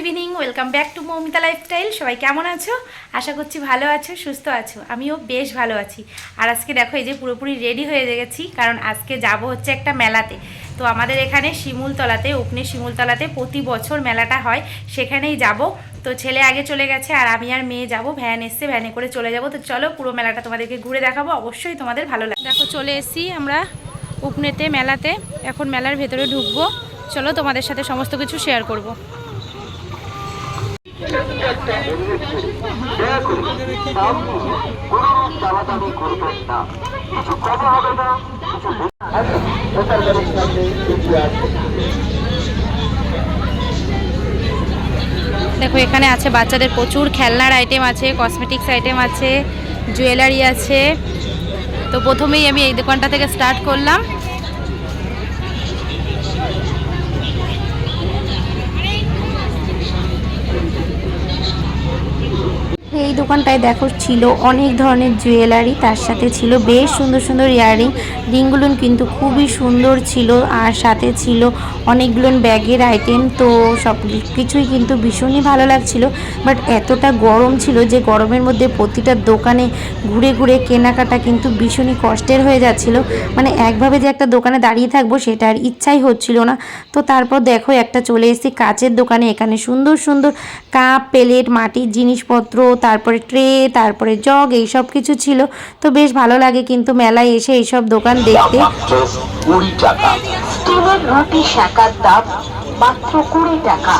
Evening, welcome back to Moumita lifestyle. সবাই কেমন আছো? আশা করছি ভালো আছো, সুস্থ আছো। আমিও বেশ ভালো আছি। আর আজকে দেখো এই যে পুরোপুরি রেডি হয়ে গেছি, কারণ আজকে যাব হচ্ছে একটা মেলাতে। তো আমাদের এখানে শিমুলতলাতে, উপনে শিমুলতলাতে প্রতি বছর মেলাটা হয়, সেখানেই যাব। তো ছেলে আগে চলে গেছে আর আমি আর মেয়ে যাব, ভ্যান এসছে, ভ্যানে করে চলে যাব। তো চলো পুরো মেলাটা তোমাদেরকে ঘুরে দেখাবো, অবশ্যই তোমাদের ভালো লাগে। দেখো চলে এসেছি আমরা উপনেতে মেলাতে, এখন মেলার ভেতরে ঢুকবো। চলো তোমাদের সাথে সমস্ত কিছু শেয়ার করব। দেখো এখানে আছে বাচ্চাদের প্রচুর খেলনার আইটেম আছে, কসমেটিক্স আইটেম আছে, জুয়েলারি আছে। তো প্রথমেই আমি এই দোকানটা থেকে স্টার্ট করলাম। এই দোকানটায় দেখো ছিল অনেক ধরনের জুয়েলারি, তার সাথে ছিল বেশ সুন্দর সুন্দর ইয়াররিং। রিংগুলো কিন্তু খুবই সুন্দর ছিল, আর সাথে ছিল অনেকগুলো ব্যাগের আইটেম। তো সব কিছুই কিন্তু ভীষণই ভালো লাগছিল। বাট এতটা গরম ছিল যে গরমের মধ্যে প্রতিটা দোকানে ঘুরে ঘুরে কেনাকাটা কিন্তু ভীষণই কষ্টের হয়ে যাচ্ছিল। মানে একভাবে যে একটা দোকানে দাঁড়িয়ে থাকবো সেটা আর ইচ্ছাই হচ্ছিল না। তো তারপর দেখো একটা চলে এসেছি কাচের দোকানে। এখানে সুন্দর সুন্দর কাপ, প্লেট, মাটির জিনিসপত্র, তারপরে ট্রে, তারপরে জগ, এইসব কিছু ছিল। তো বেশ ভালো লাগে কিন্তু মেলায় এসে এইসব দোকান দেখতে। 20 টাকা স্টিলের রুটি শাকার দাম মাত্র 20 টাকা।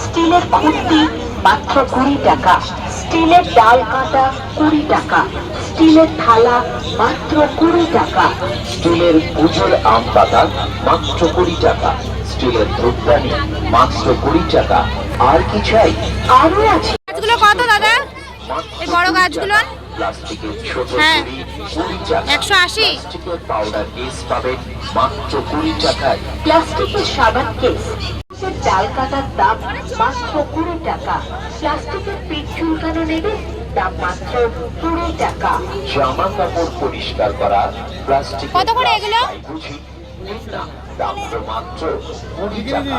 স্টিলের খুন্তি মাত্র 20 টাকা। স্টিলের ডাল কাটা 20 টাকা। স্টিলের থালা মাত্র 20 টাকা। স্টিলের পুজোর আম পাতা মাত্র 20 টাকা। স্টিলের ধূপদানি মাত্র 20 টাকা। আর কি চাই? আরো আছে। গাছগুলো কত দাদা? এই বড় গাছগুলো প্লাস্টিকের ছোট হ্যাঁ 20 টাকা। 180। প্লাস্টিকের পাউডার কেস পাবেন মাত্র 20 টাকায়। প্লাস্টিকের সাবান কেস, ডাল কাটার দাম মাত্র 20 টাকা। প্লাস্টিকের পিঠ চুলকানো নেবেন, দাম মাত্র 20 টাকা। জামা কাপড় পরিষ্কার করা প্লাস্টিক কত করে এগুলো? দাম তো মাত্র 20 টাকা।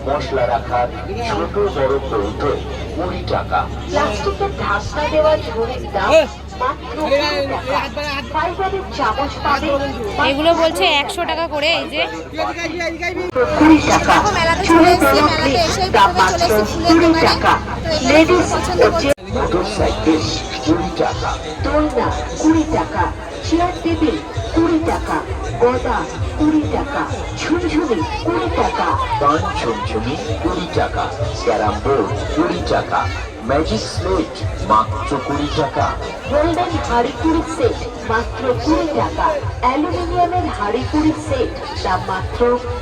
মশলা রাখার ছোট বড় কৌটো 20 টাকা। প্লাস্টিকের ঢাকনা দেওয়া ঝুড়ির দাম মাত্র 20 টাকা। ফাইবারের চামচ পাবেন এগুলো বলছে 100 টাকা করে। এই যে 20 টাকা। চুলে মেলাতে এসে দাম মাত্র 20 টাকা। লেডিস মোটরসাইকেল 20 টাকা। দোলনা 20 টাকা। চেয়ার টেবিল 20 টাকা। গদা 20 টাকা। ঝুনঝুনি 20 টাকা। পান ঝুনঝুনি 20 টাকা। ক্যারাম বোর্ড 20 টাকা। ম্যাজিক স্লেট মাত্র 20 টাকা। গোল্ডেন হাড়িকুড়ি সেট মাত্র 20 টাকা। অ্যালুমিনিয়ামের হাড়িকুড়ি সেট দাম মাত্র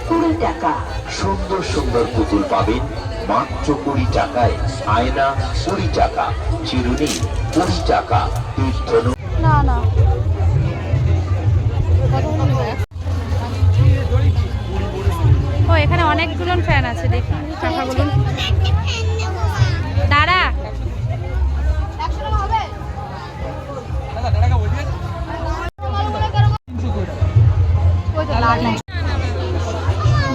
20 টাকা। সুন্দর সুন্দর পুতুল পাবেন মাত্র 20 টাকায়। আয়না 20 টাকা। চিরুনি 20 টাকা। তীর্থনু না না ও এখানে অনেকগুলো ফ্যান আছে, দেখি টাকা বলুন। দাঁড়া,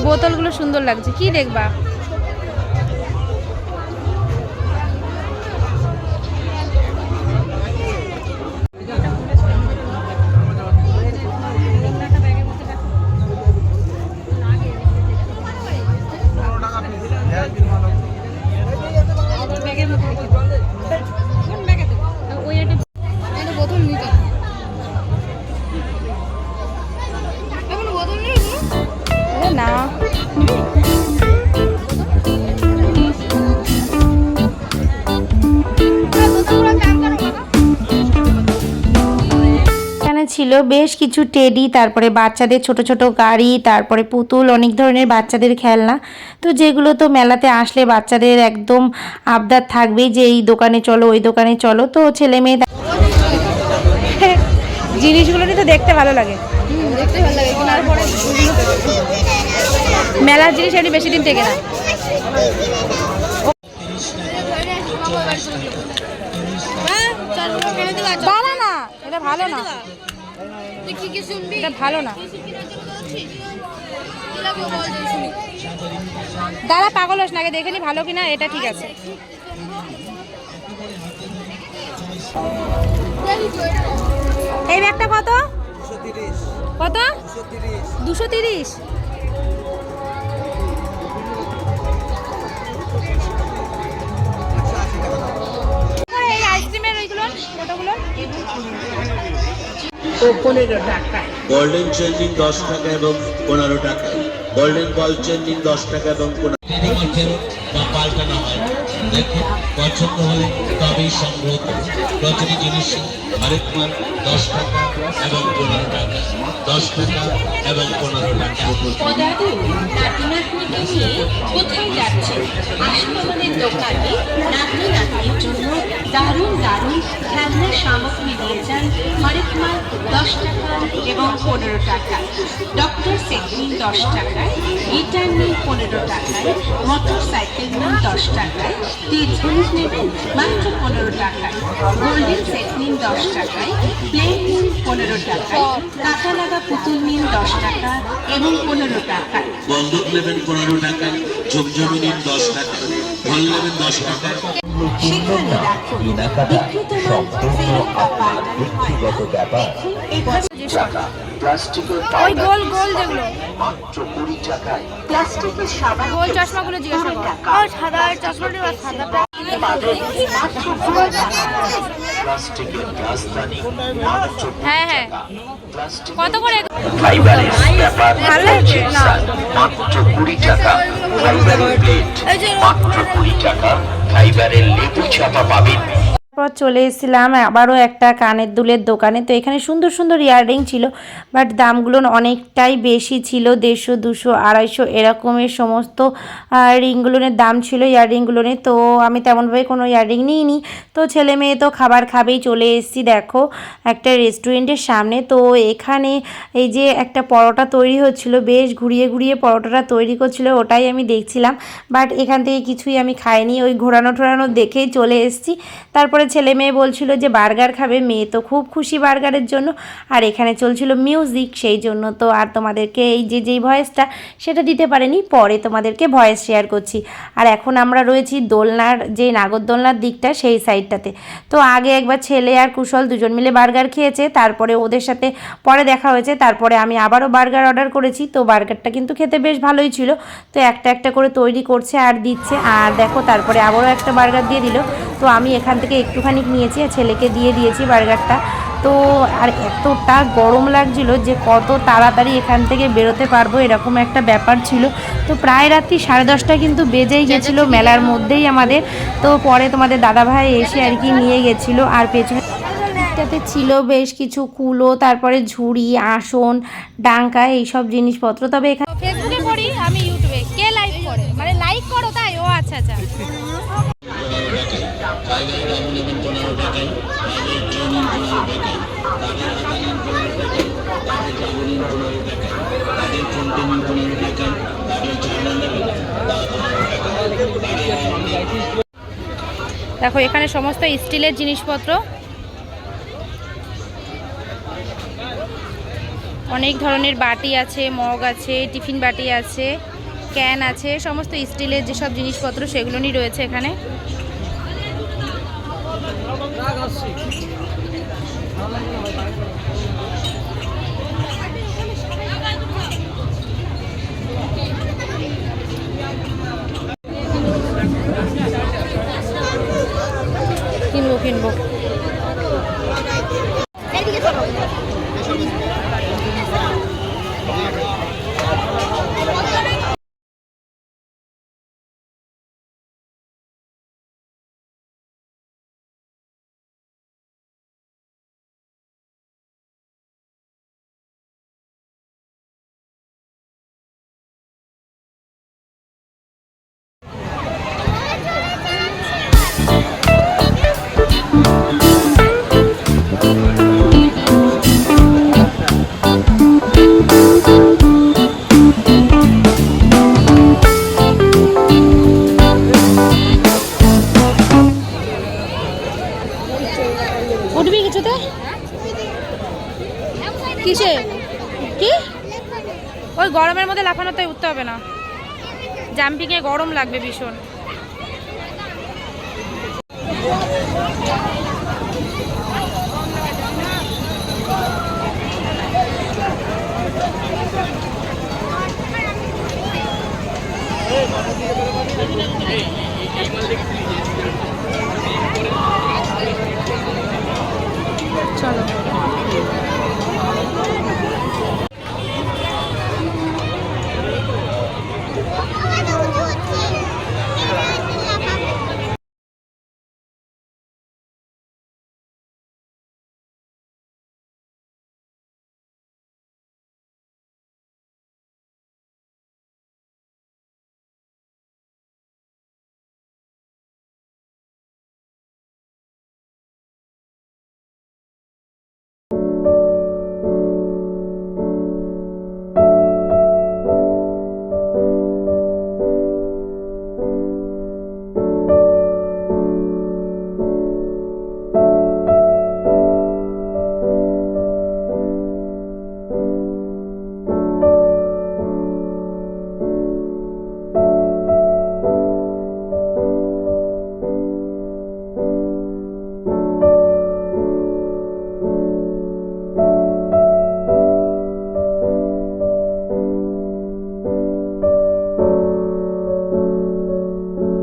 বোতলগুলো সুন্দর লাগছে, কি দেখবা? না ছিল বেশ কিছু টেডি, তারপরে বাচ্চাদের ছোট ছোট গাড়ি, তারপরে পুতুল, অনেক ধরনের বাচ্চাদের খেলনা। তো যেগুলো তো মেলাতে আসলে বাচ্চাদের একদম আবদার থাকবেই যে এই দোকানে চলো, ওই দোকানে চলো। তো ছেলে মেয়ে জিনিসগুলো তো দেখতে ভালো লাগে, মেলার জিনিস এমনি বেশি দিন থেকে না। না এটা ভালো না, এটা ভালো না। দাদা পাগল হোস না, আগে দেখে নি ভালো কিনা, এটা ঠিক আছে। এই ব্যাগটা কত? কত? 230। এই আইসক্রিমের ওইগুলো কতগুলো? গোল্ডেন চেঞ্জিং 10 টাকা এবং 15 টাকা, গোল্ডেন বল চেঞ্জিং 10 টাকা এবং 15 বা পাল্টানো হয়। দেখুন পছন্দ হলে তবেই সংগ্রহ করুন। প্রতিটি জিনিস হরেক মাল 10 টাকা এবং 15 টাকা, 10 টাকা এবং 15 টাকা। দাদু নাতি-নাতনিকে নিয়ে কোথায় যাচ্ছে? আসুন আমাদের দোকানে নাতি-নাতনির জন্য দারুণ দারুণ খেলনার সামগ্রী নিয়ে যান। হরেক মাল 10 টাকা এবং 15 টাকা। ডক্টর সেট নিন 10 টাকায়, গিটার নিন 15 টাকায়, মোটর সাইকেল নিন 10 টাকায়, টিচার্স নেবেন মাত্র 15 টাকায়, গোল্ডেন সেট নিন 10 টাকায়, প্লেট নিন 15 টাকায়, কাঁটা লাগা পুতুল নিন 10 টাকা এবং 15 টাকায়। বন্দুক নেবেন 15 টাকায়, ঝুমঝুমি নিন 10 টাকায়, ঢোল নেবেন 10 টাকায়। সেখানে রাখুন বিক্রিত মাল ফেরত বা পাল্টানো হয় না। দেখুন এখানে প্লাস্টিকের ওই গোল গোল যেগুলো মাত্র 20 টাকায়, প্লাস্টিকের সাবান গোল চশমাগুলো জিজ্ঞেস করো। ও সাদা চশমাটা সাদাটা মাত্র 20 টাকা। প্লাস্টিকের গ্লাসদানি মাত্র 20 হ্যাঁ হ্যাঁ টাকা, প্লাস্টিক কত করে? ফাইবারের পেপার ভালো লাগছে না। মাত্র 20 টাকা, ফাইবারের প্লেট মাত্র 20 টাকা, ফাইবারের লেবু চাপা পাবেন। পর চলে এসেছিলাম আবারও একটা কানের দুলের দোকানে। তো এখানে সুন্দর সুন্দর ইয়াররিং ছিল, বাট দামগুলো অনেকটাই বেশি ছিল, 150, 200, 250 এরকমের সমস্ত রিংগুলোর দাম ছিল, ইয়াররিংগুলোর। তো আমি তেমনভাবে কোনো ইয়াররিং নিইনি। তো ছেলে মেয়ে তো খাবার খাবেই, চলে এসেছি দেখো একটা রেস্টুরেন্টের সামনে। তো এখানে এই যে একটা পরোটা তৈরি হচ্ছিল, বেশ ঘুরিয়ে ঘুরিয়ে পরোটাটা তৈরি করছিল, ওটাই আমি দেখছিলাম। বাট এখান থেকে কিছুই আমি খাইনি, ওই ঘোরানো টোরানো দেখেই চলে এসেছি। তারপরে ছেলে মেয়ে বলছিল যে বার্গার খাবে, মেয়ে তো খুব খুশি বার্গারের জন্য। আর এখানে চলছিল মিউজিক, সেই জন্য তো আর তোমাদেরকে এই যেই ভয়েসটা সেটা দিতে পারিনি, পরে তোমাদেরকে ভয়েস শেয়ার করছি। আর এখন আমরা রয়েছি দোলনার, যে নাগরদোলনার দিকটা, সেই সাইডটাতে। তো আগে একবার ছেলে আর কুশল দুজন মিলে বার্গার খেয়েছে, তারপরে ওদের সাথে পরে দেখা হয়েছে, তারপরে আমি আবারও বার্গার অর্ডার করেছি। তো বার্গারটা কিন্তু খেতে বেশ ভালোই ছিল। তো একটা একটা করে তৈরি করছে আর দিচ্ছে। আর দেখো তারপরে আবারও একটা বার্গার দিয়ে দিল। তো আমি এখান থেকে একটুখানি নিয়েছি আর ছেলেকে দিয়ে দিয়েছি বার্গারটা। তো আর এতটা গরম লাগছিল যে কত তাড়াতাড়ি এখান থেকে বেরোতে পারবো এরকম একটা ব্যাপার ছিল। তো প্রায় রাত্রি 10:30 কিন্তু বেজেই গেছিলো মেলার মধ্যেই আমাদের। তো পরে তোমাদের দাদাভাই এসে আর কি নিয়ে গেছিলো। আর পেছনেটাতে ছিল বেশ কিছু কুলো, তারপরে ঝুড়ি, আসন, ডাঙ্কা, এইসব জিনিসপত্র। তবে এখানে ফেসবুকে করি, আমি ইউটিউবে। কে লাইক করে? মানে লাইক করো তাই? ও আচ্ছা আচ্ছা। দেখো এখানে সমস্ত স্টিলের জিনিসপত্র, অনেক ধরনের বাটি আছে, মগ আছে, টিফিন বাটি আছে, ক্যান আছে, সমস্ত স্টিলের যেসব জিনিসপত্র সেগুলো নিয়ে রয়েছে এখানে। কিনবো উঠবি কিছুতে? কিসে? কি? ও ওই গরমের মধ্যে লাফানোতে উঠতে হবে না, জাম্পিংয়ে গরম লাগবে ভীষণ। চলো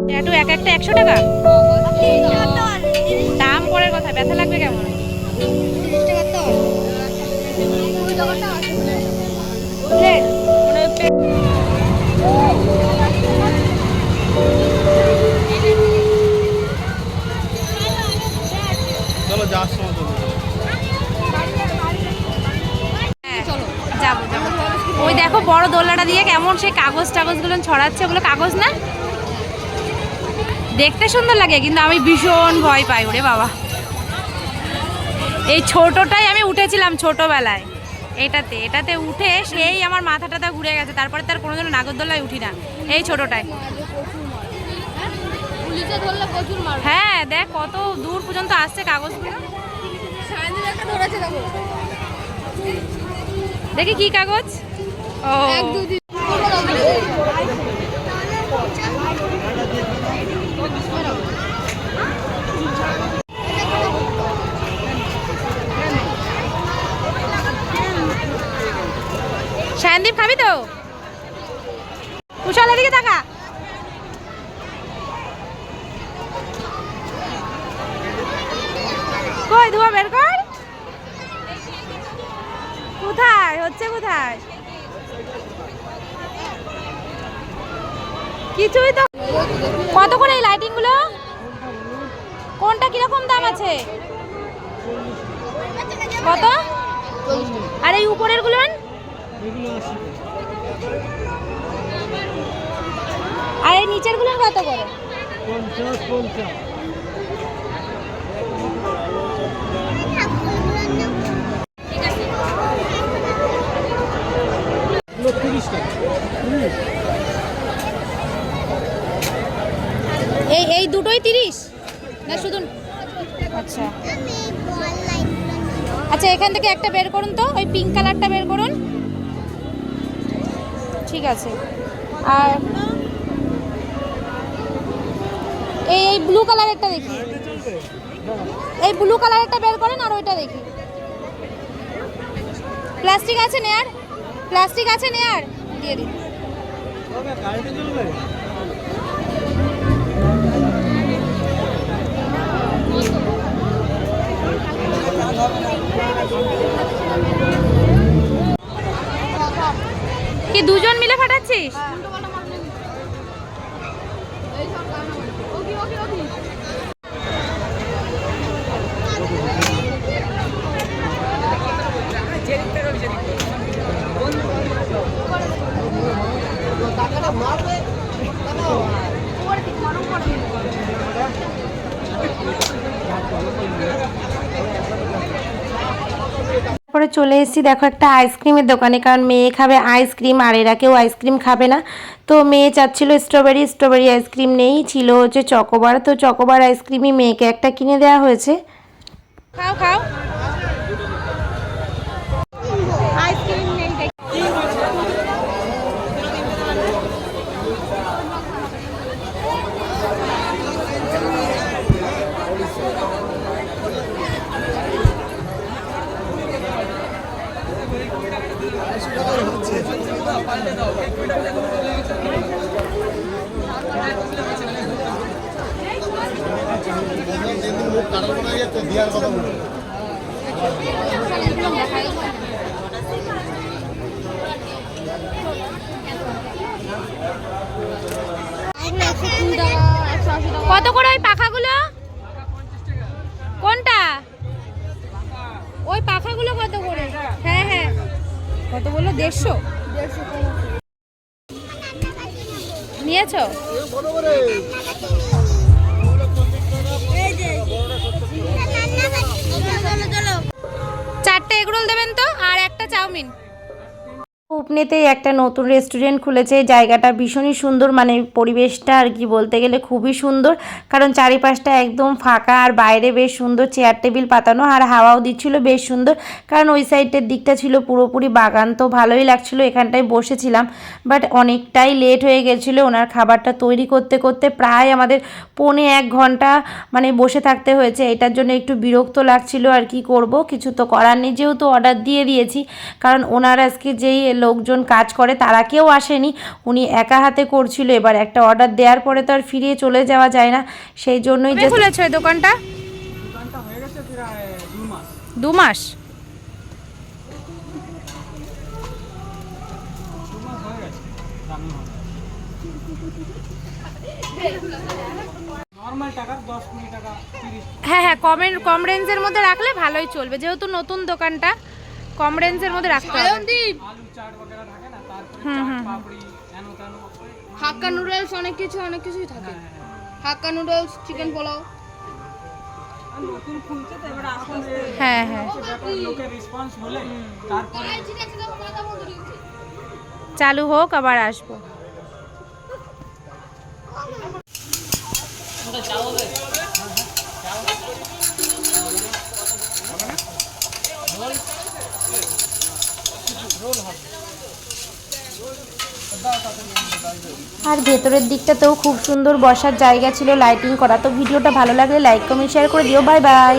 ট্যাটু এক একটা 100 টাকা? দাম পরের কথা, ব্যথা লাগবে কেমন? যাবো যাবো। ওই দেখো বড় দোলনাটা দিয়ে কেমন সেই কাগজ টাগজগুলো ছড়াচ্ছে, ওগুলো কাগজ না? দেখতে সুন্দর লাগে কিন্তু আমি ভীষণ ভয় পাই, ওরে বাবা। এই ছোটটাই আমি উঠেছিলাম ছোটবেলায়, এটাতে উঠে সেই আমার মাথা টাথা ঘুরে গেছে, তারপরে তার কোনোদিনও নাগরদোলায় উঠি না, এই ছোটটায়। হ্যাঁ দেখ কত দূর পর্যন্ত আসছে কাগজগুলো। দেখি কি কাগজ? ও শায়নদীপ খাবি তো? কুশল এদিকে থাকা। কই ধোয়া বের কর। কোথায় হচ্ছে, কোথায়? কিছুই তো। কত করে এই লাইটিং গুলো? কোনটা কিরকম দাম আছে? কত? আর এই উপরের গুলো? আর এই নিচের গুলো কত করে? 50। এই দুটোই 30 না শুধু? আচ্ছা আচ্ছা, এখান থেকে একটা বের করুন তো, ওই পিঙ্ক কালারটা বের করুন। ঠিক আছে। আর এই ব্লু কালারেরটা দেখি, এই ব্লু কালারেরটা বের করেন। আর ওইটা দেখি। প্লাস্টিক আছে নেয়ার? প্লাস্টিক আছে নেয়ার? দিয়ে দিন। কি দুজন মিলে ফাটাচ্ছিস? পরে চলে এসেছি দেখো একটা আইসক্রিমের দোকানে, কারণ মেয়ে খাবে আইসক্রিম আর এরা কেউ আইসক্রিম খাবে না। তো মেয়ে চাচ্ছিল স্ট্রবেরি আইসক্রিম নেই, ছিল হচ্ছে চকোবার। তো চকোবার আইসক্রিমই মেয়েকে একটা কিনে দেওয়া হয়েছে। খাও খাও। আইসক্রিম নেই কত করে ওই পাখাগুলো? কোনটা? ওই পাখাগুলো কত করে? হ্যাঁ হ্যাঁ, কত বললো? 150 নিয়েছো? চারটে এগরোল দেবেন তো, আর একটা চাউমিন। উপনেতেই একটা নতুন রেস্টুরেন্ট খুলেছে। এই জায়গাটা ভীষণই সুন্দর, মানে পরিবেশটা আর কি বলতে গেলে খুবই সুন্দর, কারণ চারিপাশটা একদম ফাঁকা আর বাইরে বেশ সুন্দর চেয়ার টেবিল পাতানো আর হাওয়াও দিচ্ছিল বেশ সুন্দর, কারণ ওই সাইডের দিকটা ছিল পুরোপুরি বাগান। তো ভালোই লাগছিল, এখানটায় বসেছিলাম। বাট অনেকটাই লেট হয়ে গেছিলো, ওনার খাবারটা তৈরি করতে করতে প্রায় আমাদের 1.25 ঘন্টা মানে বসে থাকতে হয়েছে। এটার জন্য একটু বিরক্ত লাগছিল, আর কি করব, কিছু তো করার নেই, যেহেতু অর্ডার দিয়ে দিয়েছি। কারণ ওনার আজকে যেই লোকজন কাজ করে তারা কেউ আসেনি, উনি একা হাতে করছিল। এবার একটা অর্ডার দেওয়ার পরে তো আর ফিরে চলে যাওয়া যায় না, সেই জন্যই যে খুলেছো এই দোকানটা। 2 মাস। হ্যাঁ হ্যাঁ, কম রেঞ্জের মধ্যে রাখলে ভালোই চলবে, যেহেতু নতুন দোকানটা কম রেঞ্জের মধ্যে রাখতে হবে। হাক্কা নুডলস অনেক কিছুই থাকে। হাক্কা নুডলস, চিকেন পোলাও। হ্যাঁ হ্যাঁ, চালু হোক আবার আসবো। আর ভেতরের দিকটাতেও খুব সুন্দর বসার জায়গা ছিল, লাইটিং করা। তো ভিডিওটা ভালো লাগলে লাইক কমেন্ট শেয়ার করে দিও। Bye bye.